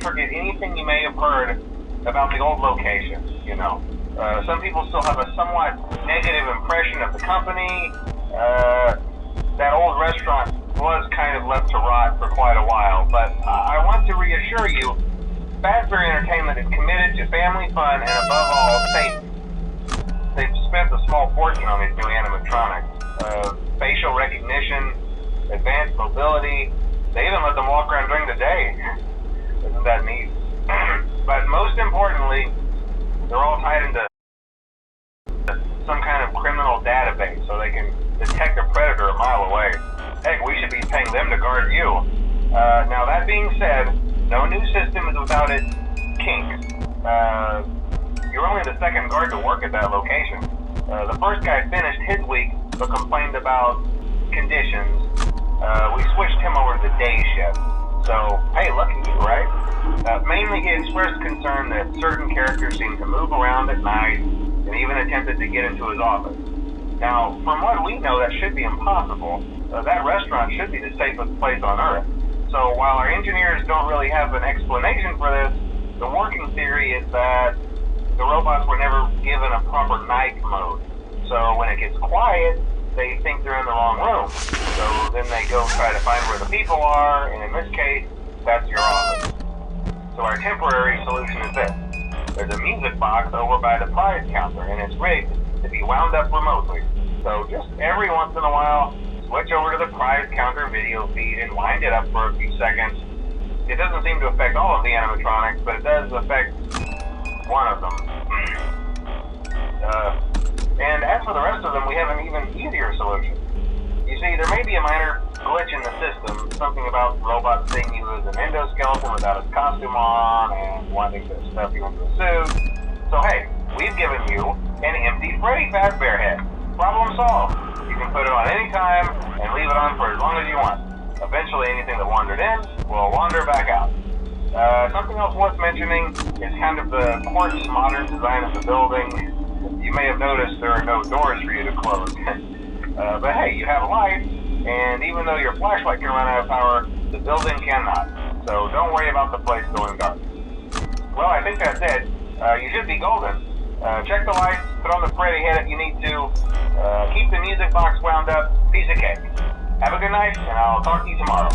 forget anything you may have heard about the old location, you know. Some people still have a somewhat negative impression of the company. That old restaurant was kind of left to rot for quite a while, but I want to reassure you, Fazbear Entertainment is committed to family fun and above all, safety. They've spent a small fortune on these new animatronics. Facial recognition, advanced mobility. They even let them walk around during the day. Isn't that neat? But most importantly, they're all tied into some kind of criminal database so they can detect a predator a mile away. Heck, we should be paying them to guard you. Now that being said, no new system is without its kinks. You're only the second guard to work at that location. The first guy finished his week but complained about conditions. We switched him over to the day shift. So, hey, lucky you, right? Mainly he expressed concern that certain characters seem to move around at night and even attempted to get into his office. Now, from what we know, that should be impossible. That restaurant should be the safest place on Earth. So while our engineers don't really have an explanation for this, the working theory is that the robots were never given a proper night mode. So when it gets quiet, they think they're in the wrong room. So then they go try to find where the people are, and in this case, that's your office. So our temporary solution is this. There's a music box over by the prize counter, and it's rigged to be wound up remotely. So just every once in a while, switch over to the prize counter video feed and wind it up for a few seconds. It doesn't seem to affect all of the animatronics, but it does affect one of them. And as for the rest of them, we have an even easier solution. You see, there may be a minor glitch in the system, something about robots seeing you as an endoskeleton without his costume on and wanting to stuff you into a suit. So hey, we've given you an empty Freddy Fazbear head. Problem solved. You can put it on any time and leave it on for as long as you want. Eventually anything that wandered in will wander back out. Something else worth mentioning is kind of the quartz modern design of the building. You may have noticed there are no doors for you to close. But hey, you have a light, and even though your flashlight can run out of power, the building cannot. So don't worry about the place going dark. Well, I think that's it. You should be golden. Check the lights, put on the Freddy head if you need to. Keep the music box wound up. Piece of cake. Have a good night, and I'll talk to you tomorrow.